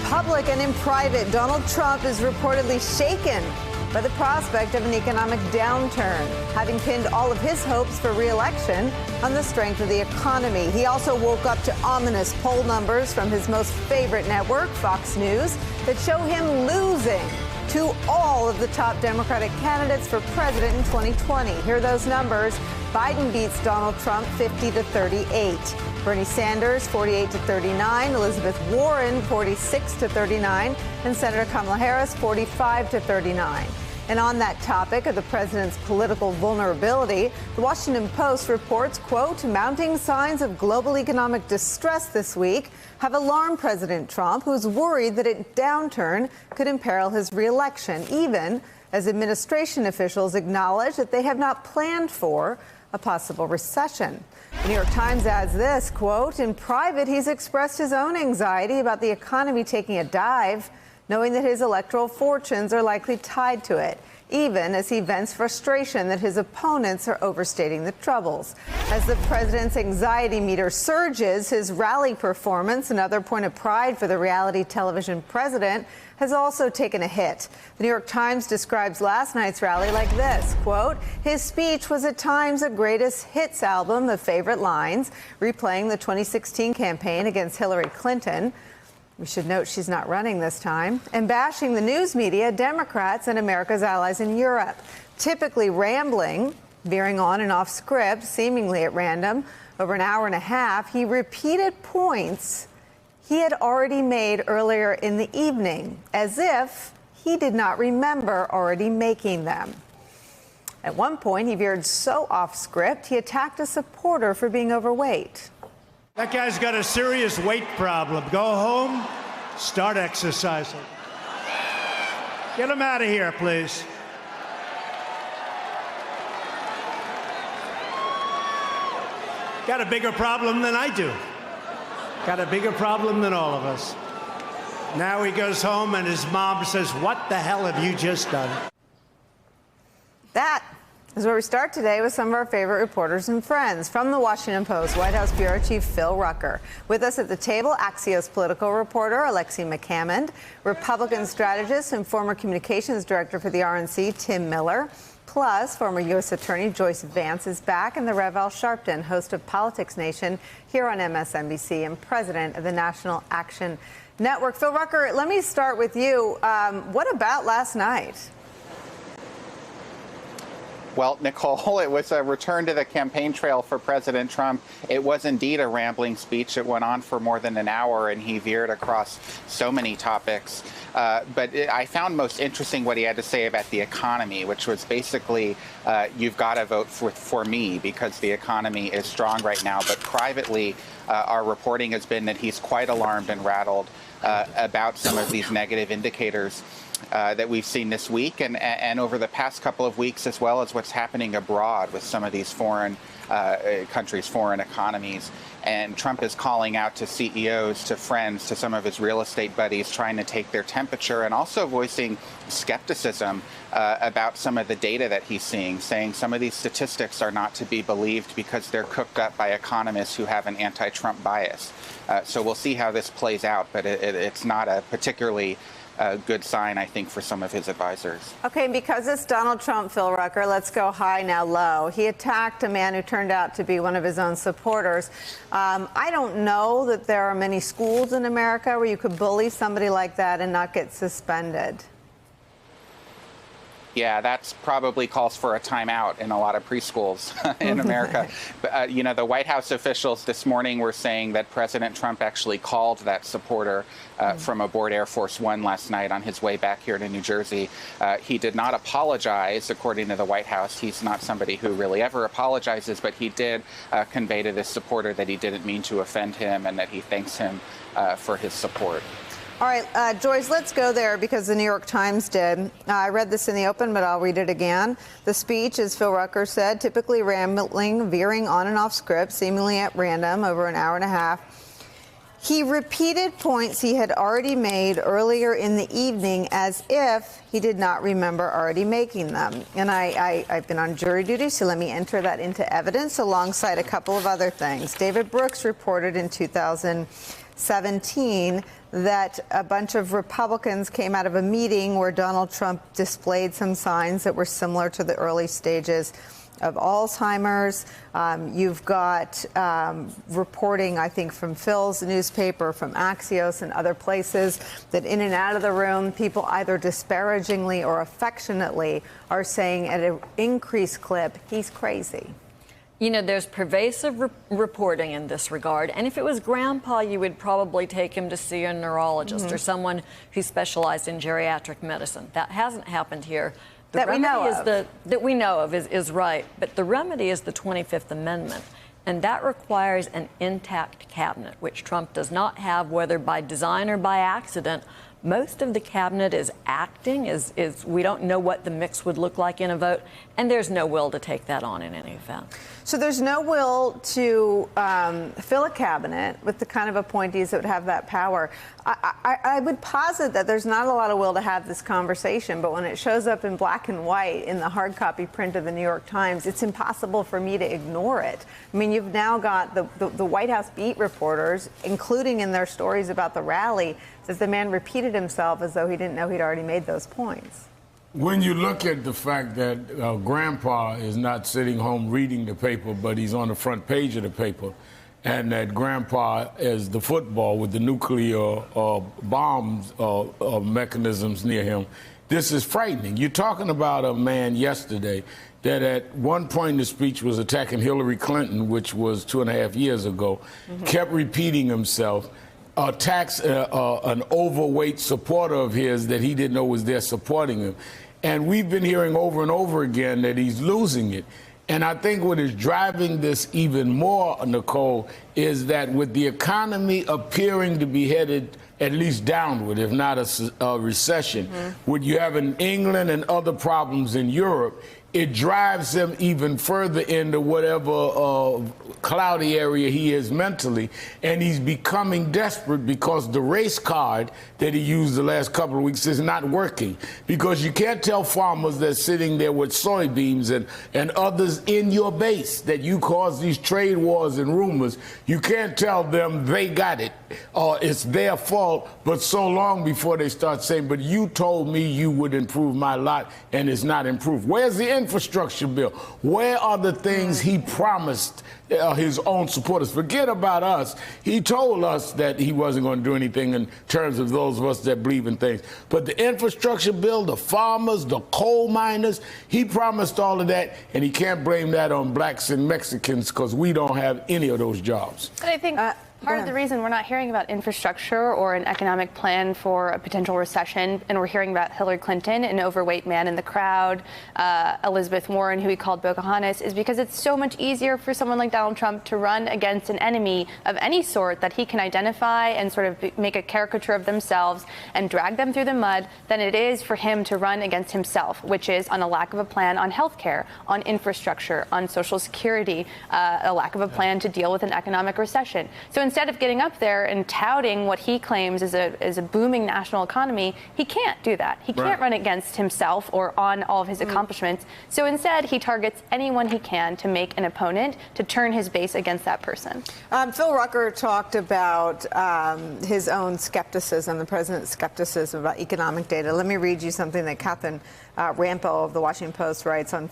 public and in private, Donald Trump is reportedly shaken by the prospect of an economic downturn, having pinned all of his hopes for re-election on the strength of the economy. He also woke up to ominous poll numbers from his most favorite network, Fox News, that show him losing to all of the top Democratic candidates for president in 2020. Here are those numbers. Biden beats Donald Trump 50-38. Bernie Sanders 48-39, Elizabeth Warren 46-39, and Senator Kamala Harris 45-39. And on that topic of the president's political vulnerability, the Washington Post reports, quote, mounting signs of global economic distress this week have alarmed President Trump, who's worried that a downturn could imperil his reelection, even as administration officials acknowledge that they have not planned for a possible recession. The New York Times adds this, quote, in private, he's expressed his own anxiety about the economy taking a dive, knowing that his electoral fortunes are likely tied to it, even as he vents frustration that his opponents are overstating the troubles. As the president's anxiety meter surges, his rally performance, another point of pride for the reality television president, has also taken a hit. The New York Times describes last night's rally like this, quote, his speech was at times a greatest hits album of favorite lines, replaying the 2016 campaign against Hillary Clinton. We should note she's not running this time, and bashing the news media, Democrats, and America's allies in Europe. Typically rambling, veering on and off script, seemingly at random, over an hour and a half, he repeated points he had already made earlier in the evening, as if he did not remember already making them. At one point, he veered so off script, he attacked a supporter for being overweight. That guy's got a serious weight problem. Go home, start exercising. Get him out of here, please. Got a bigger problem than I do. Got a bigger problem than all of us. Now he goes home and his mom says, what the hell have you just done? That is where we start today with some of our favorite reporters and friends. From the Washington Post, White House Bureau Chief Phil Rucker. With us at the table, Axios political reporter Alexi McCammond, Republican strategist and former communications director for the RNC, Tim Miller. Plus, former U.S. Attorney Joyce Vance is back, and the Rev. Al Sharpton, host of Politics Nation here on MSNBC and president of the National Action Network. Phil Rucker, let me start with you. What about last night? Well, Nicolle, it was a return to the campaign trail for President Trump. It was indeed a rambling speech. It went on for more than an hour, and he veered across so many topics. But I found most interesting what he had to say about the economy, which was basically, you've got to vote for me because the economy is strong right now. But privately, our reporting has been that he's quite alarmed and rattled about some of these negative indicators that we've seen this week and over the past couple of weeks, as well as what's happening abroad with some of these foreign countries, foreign economies. And Trump is calling out to CEOs, to friends, to some of his real estate buddies, trying to take their temperature and also voicing skepticism about some of the data that he's seeing, saying some of these statistics are not to be believed because they're cooked up by economists who have an anti-Trump bias. So we'll see how this plays out, but it's not a particularly good sign, I think, for some of his advisors. Okay, because it's Donald Trump, Phil Rucker, let's go high, now low. He attacked a man who turned out to be one of his own supporters. I don't know that there are many schools in America where you could bully somebody like that and not get suspended. Yeah, that's probably calls for a timeout in a lot of preschools in America. But, you know, the White House officials this morning were saying that President Trump actually called that supporter from aboard Air Force One last night on his way back here to New Jersey. He did not apologize, according to the White House. He's not somebody who really ever apologizes, but he did convey to this supporter that he didn't mean to offend him and that he thanks him for his support. All right, Joyce, let's go there because the New York Times did. I read this in the open, but I'll read it again. The speech, as Phil Rucker said, typically rambling, veering on and off script, seemingly at random, over an hour and a half. He repeated points he had already made earlier in the evening as if he did not remember already making them. And I've been on jury duty, so let me enter that into evidence alongside a couple of other things. David Brooks reported in 2000 17 that a bunch of Republicans came out of a meeting where Donald Trump displayed some signs that were similar to the early stages of Alzheimer's. You've got reporting, I think, from Phil's newspaper, from Axios and other places, that in and out of the room, people either disparagingly or affectionately are saying at an increased clip, he's crazy. You know, there's pervasive reporting in this regard. And if it was Grandpa, you would probably take him to see a neurologist or someone who specialized in geriatric medicine. That hasn't happened here. That we know of is right. But the remedy is the 25th Amendment. And that requires an intact cabinet, which Trump does not have, whether by design or by accident. Most of the cabinet is acting, we don't know what the mix would look like in a vote, and there's no will to take that on in any event. So there's no will to fill a cabinet with the kind of appointees that would have that power. I would posit that there's not a lot of will to have this conversation, but when it shows up in black and white in the hard copy print of the New York Times, it's impossible for me to ignore it. I mean, you've now got the White House beat reporters, including in their stories about the rally, that the man repeated himself as though he didn't know he'd already made those points. When you look at the fact that Grandpa is not sitting home reading the paper, but he's on the front page of the paper, and that Grandpa is the football with the nuclear bombs mechanisms near him, this is frightening. You're talking about a man yesterday that at one point in the speech was attacking Hillary Clinton, which was 2.5 years ago, kept repeating himself, attacks an overweight supporter of his that he didn't know was there supporting him. And we've been hearing over and over again that he's losing it. And I think what is driving this even more, Nicolle, is that with the economy appearing to be headed at least downward, if not a recession, what you have in England and other problems in Europe, it drives him even further into whatever cloudy area he is mentally, and he's becoming desperate because the race card that he used the last couple of weeks is not working. Because you can't tell farmers that are sitting there with soybeans and others in your base that you caused these trade wars and rumors, you can't tell them they got it or it's their fault, but so long before they start saying, but you told me you would improve my lot and it's not improved. Where's the infrastructure bill? Where are the things he promised his own supporters? Forget about us. He told us that he wasn't going to do anything in terms of those of us that believe in things. But the infrastructure bill, the farmers, the coal miners, he promised all of that, and he can't blame that on blacks and Mexicans because we don't have any of those jobs. But I think part of the reason we're not hearing about infrastructure or an economic plan for a potential recession, and we're hearing about Hillary Clinton, an overweight man in the crowd, Elizabeth Warren, who he called Pocahontas, is because it's so much easier for someone like Donald Trump to run against an enemy of any sort that he can identify and sort of make a caricature of themselves and drag them through the mud than it is for him to run against himself, which is on a lack of a plan on health care, on infrastructure, on Social Security, a lack of a plan to deal with an economic recession. So instead of getting up there and touting what he claims is a booming national economy, he can't do that. He can't run against himself or on all of his accomplishments. So instead, he targets anyone he can to make an opponent, to turn his base against that person. Phil Rucker talked about his own skepticism, the president's skepticism about economic data. Let me read you something that Catherine Rampo of the Washington Post writes on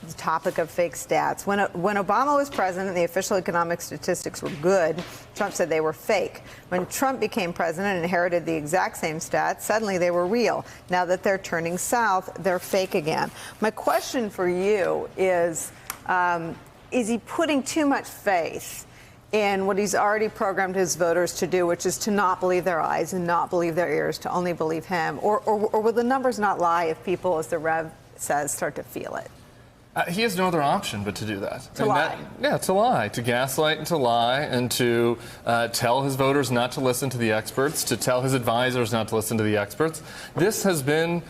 the topic of fake stats. When Obama was president, the official economic statistics were good. Trump said they were fake. When Trump became president and inherited the exact same stats, suddenly they were real. Now that they're turning south, they're fake again. My question for you is he putting too much faith in what he's already programmed his voters to do, which is to not believe their eyes and not believe their ears, to only believe him? Or will the numbers not lie if people, as the Rev says, start to feel it? He has no other option but to do that. To lie. To lie, to gaslight and to lie, and to tell his voters not to listen to the experts, to tell his advisors not to listen to the experts. This has been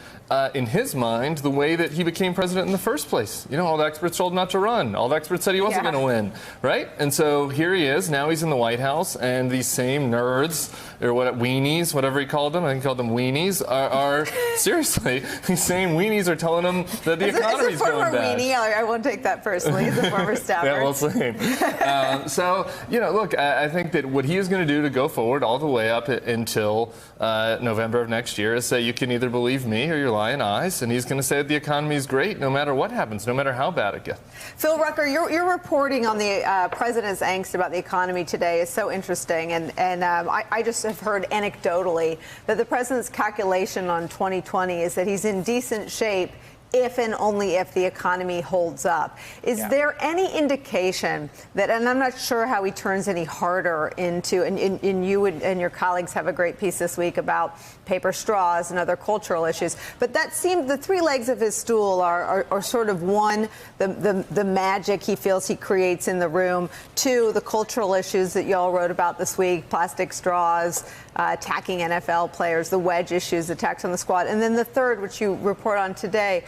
in his mind, the way that he became president in the first place. You know, all the experts told him not to run. All the experts said he wasn't going to win, right? And so here he is. Now he's in the White House, and these same nerds, or what, weenies, whatever he called them, I think he called them weenies, are seriously, these same weenies are telling him that the economy's going bad. Weenie, I won't take that personally. He's a former staffer. Yeah, well, same. So, you know, look, I think that what he is going to do to go forward all the way up until November of next year is say you can either believe me or you're lying eyes, and he's going to say that the economy is great no matter what happens, no matter how bad it gets. Phil Rucker, your reporting on the president's angst about the economy today is so interesting, and I just have heard anecdotally that the president's calculation on 2020 is that he's in decent shape if and only if the economy holds up. Is there any indication that, and I'm not sure how he turns any harder into, and you and your colleagues have a great piece this week about paper straws and other cultural issues, but that seemed, the three legs of his stool are sort of one, the magic he feels he creates in the room, two, the cultural issues that y'all wrote about this week, plastic straws, attacking NFL players, the wedge issues, attacks on the squad, and then the third, which you report on today,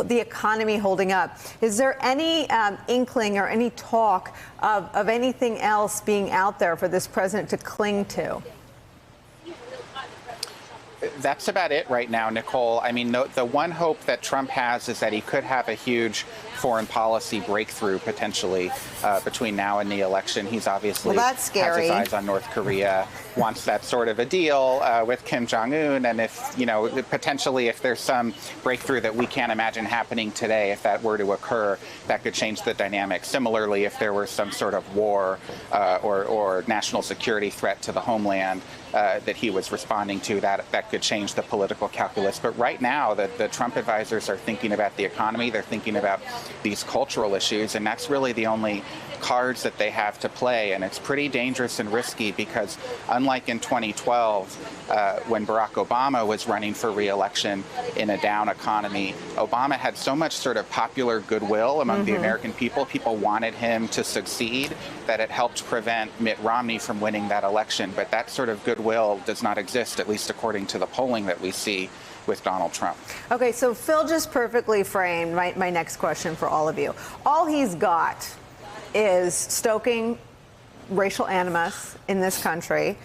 the economy holding up. Is there any inkling or any talk of anything else being out there for this president to cling to? That's about it right now, Nicolle. I mean, the one hope that Trump has is that he could have a huge foreign policy breakthrough potentially between now and the election. He's obviously that's scary. Has his eyes on North Korea, wants that sort of a deal with Kim Jong-un. And if, you know, potentially if there's some breakthrough that we can't imagine happening today, if that were to occur, that could change the dynamic. Similarly, if there were some sort of war or national security threat to the homeland that he was responding to, that could change the political calculus. But right now, the Trump advisors are thinking about the economy. They're thinking about these cultural issues, and that's really the only cards that they have to play. And it's pretty dangerous and risky because unlike in 2012, when Barack Obama was running for re-election in a down economy, Obama had so much sort of popular goodwill among the American people. People wanted him to succeed, that it helped prevent Mitt Romney from winning that election. But that sort of goodwill does not exist, at least according to the polling that we see with Donald Trump. Okay, so Phil just perfectly framed my next question for all of you. All he's got is stoking racial animus in this country,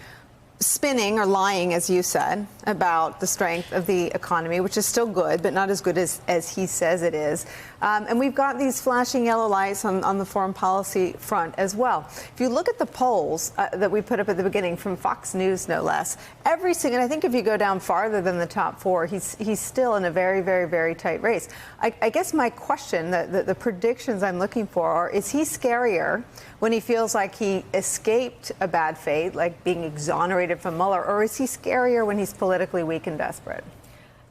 spinning or lying, as you said, about the strength of the economy, which is still good, but not as good as he says it is. And we've got these flashing yellow lights on the foreign policy front as well. If you look at the polls that we put up at the beginning from Fox News, no less, every single, and I think if you go down farther than the top four, he's still in a very, very, very tight race. I guess my question, the predictions I'm looking for are, is he scarier when he feels like he escaped a bad fate, like being exonerated from Mueller, or is he scarier when he's politically weak and desperate?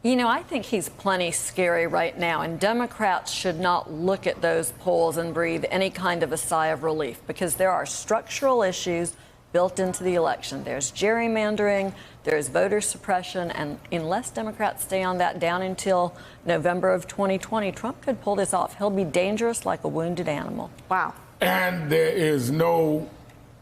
You know, I think he's plenty scary right now, and Democrats should not look at those polls and breathe any kind of a sigh of relief, because there are structural issues built into the election. There's gerrymandering, there's voter suppression, and unless Democrats stay on that down until November of 2020, Trump could pull this off. He'll be dangerous like a wounded animal. Wow. And there is no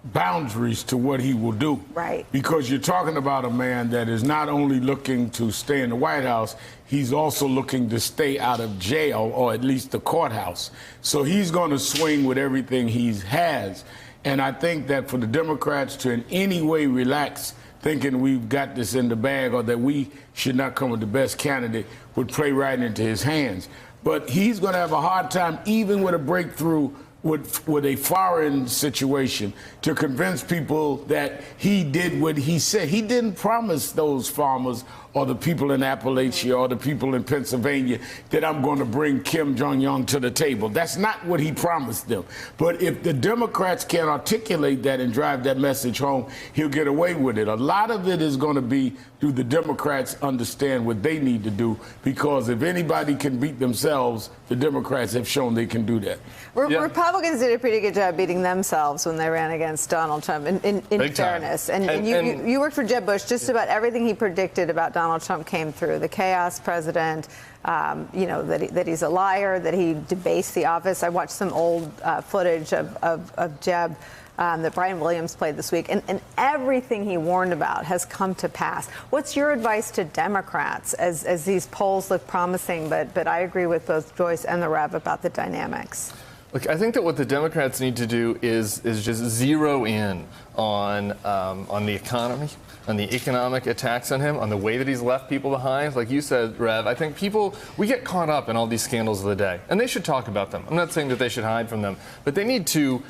boundaries to what he will do. Right. Because you're talking about a man that is not only looking to stay in the White House, he's also looking to stay out of jail, or at least the courthouse. So he's going to swing with everything he has. And I think that for the Democrats to in any way relax, thinking we've got this in the bag or that we should not come with the best candidate, would play right into his hands. But he's going to have a hard time, even with a breakthrough with a foreign situation, to convince people that he did what he said. He didn't promise those farmers or the people in Appalachia or the people in Pennsylvania that I'm going to bring Kim Jong-un to the table. That's not what he promised them. But if the Democrats can articulate that and drive that message home, he'll get away with it. A lot of it is going to be, do the Democrats understand what they need to do? Because if anybody can beat themselves, the Democrats have shown they can do that. Republicans did a pretty good job beating themselves when they ran against Donald Trump, in fairness. And you worked for Jeb Bush. Just about everything he predicted about Donald Trump came through. The chaos president, you know, that he's a liar, that he debased the office. I watched some old footage of Jeb that Brian Williams played this week, and everything he warned about has come to pass. What's your advice to Democrats as these polls look promising, but I agree with both Joyce and the Rev about the dynamics? Look, I think that what the Democrats need to do is just zero in on the economy, on the economic attacks on him, on the way that he's left people behind. Like you said, Rev, I think we get caught up in all these scandals of the day, and they should talk about them. I'm not saying that they should hide from them, but they need to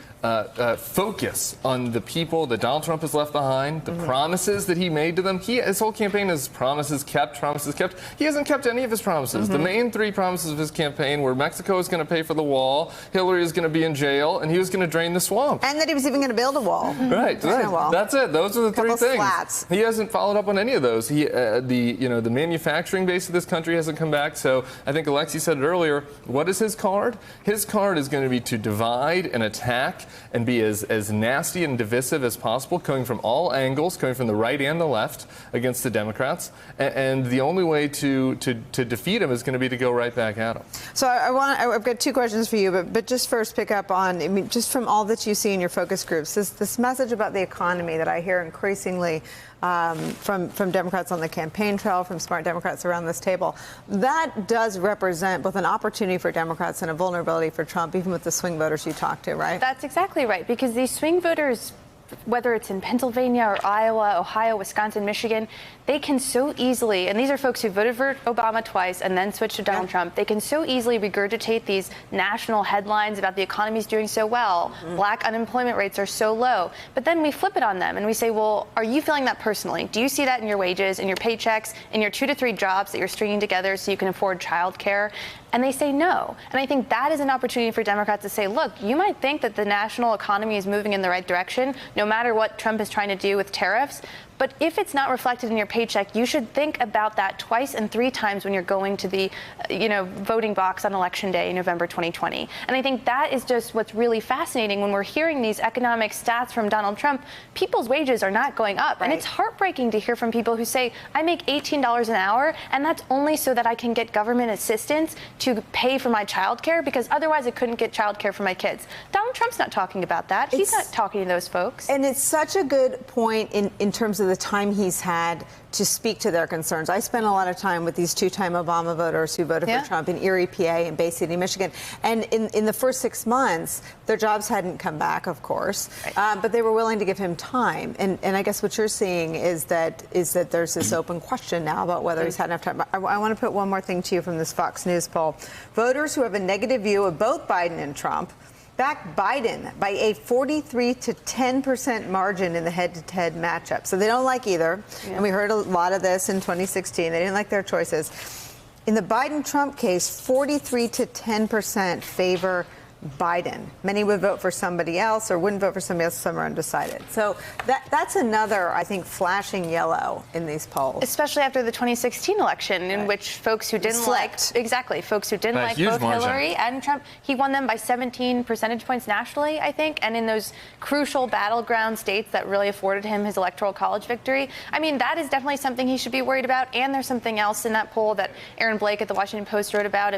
focus on the people that Donald Trump has left behind, the promises that he made to them. His whole campaign is promises kept, promises kept. He hasn't kept any of his promises. The main three promises of his campaign were Mexico is going to pay for the wall, Hillary is going to be in jail, and he was going to drain the swamp. And that he was even going to build a wall. Right. That's it. Those are the three things. Slats. He hasn't followed up on any of those. The manufacturing base of this country hasn't come back. So I think Alexi said it earlier. What is his card? His card is going to be to divide and attack and be as nasty and divisive as possible, coming from all angles, coming from the right and the left against the Democrats. And the only way to defeat him is going to be to go right back at him. So I've got two questions for you, but just first pick up on, I mean, just from all that you see in your focus groups, this message about the economy that I hear increasingly from Democrats on the campaign trail, from smart Democrats around this table, that does represent both an opportunity for Democrats and a vulnerability for Trump, even with the swing voters you talk to, right? That's exactly right, because these swing voters, whether it's in Pennsylvania or Iowa, Ohio, Wisconsin, Michigan, they can so easily, and these are folks who voted for Obama twice and then switched to Donald Trump, they can so easily regurgitate these national headlines about the economy's doing so well, black unemployment rates are so low, but then we flip it on them and we say, well, are you feeling that personally? Do you see that in your wages, in your paychecks, in your 2 to 3 jobs that you're stringing together so you can afford child care? And they say no. And I think that is an opportunity for Democrats to say, look, you might think that the national economy is moving in the right direction, no matter what Trump is trying to do with tariffs. But if it's not reflected in your paycheck, you should think about that twice and 3 times when you're going to the, voting box on Election Day in November 2020. And I think that is just what's really fascinating when we're hearing these economic stats from Donald Trump. People's wages are not going up. Right. And it's heartbreaking to hear from people who say, I make $18 an hour, and that's only so that I can get government assistance to pay for my child care, because otherwise I couldn't get child care for my kids. Donald Trump's not talking about that. He's not talking to those folks. And it's such a good point in terms of the time he's had to speak to their concerns. I spent a lot of time with these 2-time Obama voters who voted for Trump in Erie, PA, and Bay City, Michigan. And in the first 6 months, their jobs hadn't come back, of course, but they were willing to give him time. And I guess what you're seeing is that there's this open question now about whether he's had enough time. I want to put one more thing to you from this Fox News poll. Voters who have a negative view of both Biden and Trump back Biden by a 43 to 10% margin in the head-to-head matchup. So they don't like either. And we heard a lot of this in 2016. They didn't like their choices. In the Biden-Trump case, 43 to 10% favor Biden. Many would vote for somebody else or wouldn't vote for somebody else. Some are undecided. So that's another, I think, flashing yellow in these polls. Especially after the 2016 election, in which folks who didn't folks who didn't like both Hillary and Trump, he won them by 17 percentage points nationally, I think, and in those crucial battleground states that really afforded him his electoral college victory. I mean, that is definitely something he should be worried about. And there's something else in that poll that Aaron Blake at the Washington Post wrote about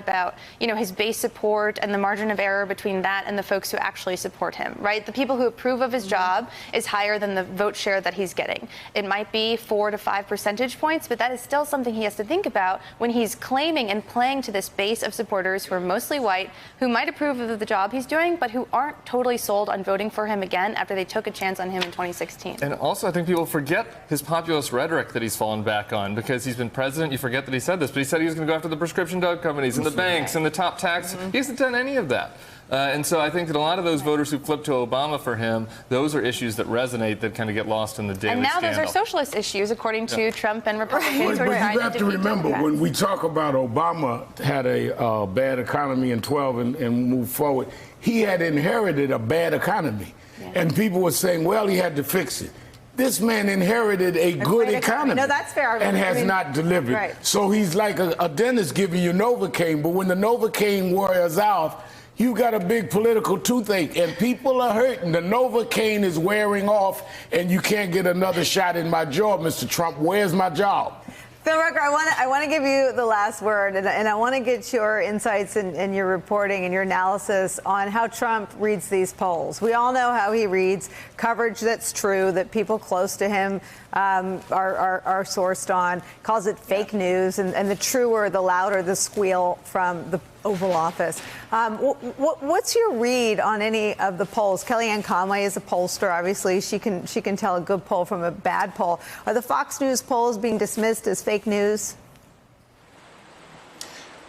his base support and the margin of error between that and the folks who actually support him, right? The people who approve of his job is higher than the vote share that he's getting. It might be 4 to 5 percentage points, but that is still something he has to think about when he's claiming and playing to this base of supporters who are mostly white, who might approve of the job he's doing, but who aren't totally sold on voting for him again after they took a chance on him in 2016. And also, I think people forget his populist rhetoric that he's fallen back on because he's been president. You forget that he said this, but he said he was going to go after the prescription drug companies and the banks and the top tax. He hasn't done any of that. And so I think that a lot of those voters who flipped to Obama for him, those are issues that resonate, that kind of get lost in the daily scandal. And now those are socialist issues, according to Trump and Republicans. But you have to remember, when we talk about Obama had a bad economy in 12 and moved forward, he had inherited a bad economy. And people were saying, well, he had to fix it. This man inherited a good economy. No, that's fair. And has not delivered. Right. So he's like a dentist giving you Novocaine, but when the Novocaine wears out, you got a big political toothache, and people are hurting. The Novocaine is wearing off, and you can't get another shot in my jaw, Mr. Trump. Where's my job? Phil Rucker, I want to give you the last word, and I want to get your insights and your reporting and your analysis on how Trump reads these polls. We all know how he reads coverage that's true, that people close to him are sourced on, calls it fake news, and the truer, the louder the squeal from the Oval Office. What's your read on any of the polls? Kellyanne Conway is a pollster. Obviously, she can tell a good poll from a bad poll. Are the Fox News polls being dismissed as fake news?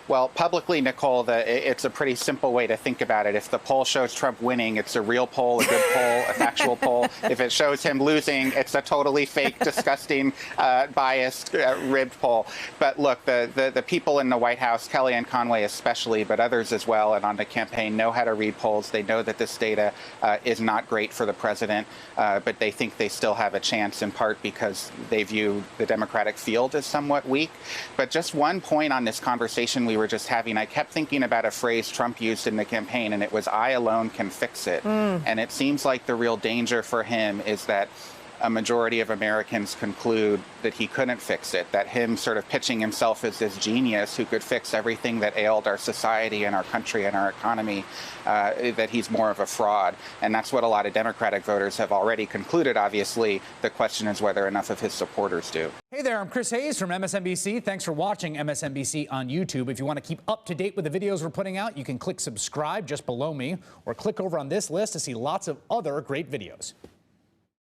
Well, publicly, Nicolle, it's a pretty simple way to think about it. If the poll shows Trump winning, it's a real poll, a good poll, a factual poll. If it shows him losing, it's a totally fake, disgusting, biased, rigged poll. But look, the people in the White House, Kellyanne Conway especially, but others as well, and on the campaign know how to read polls. They know that this data is not great for the president, but they think they still have a chance, in part because they view the Democratic field as somewhat weak. But just one point on this conversation we were just having, I kept thinking about a phrase Trump used in the campaign, and it was, "I alone can fix it." And it seems like the real danger for him is that a majority of Americans conclude that he couldn't fix it, that him sort of pitching himself as this genius who could fix everything that ailed our society and our country and our economy, that he's more of a fraud. And that's what a lot of Democratic voters have already concluded, obviously. The question is whether enough of his supporters do. Hey there, I'm Chris Hayes from MSNBC. Thanks for watching MSNBC on YouTube. If you want to keep up to date with the videos we're putting out, you can click subscribe just below me, or click over on this list to see lots of other great videos.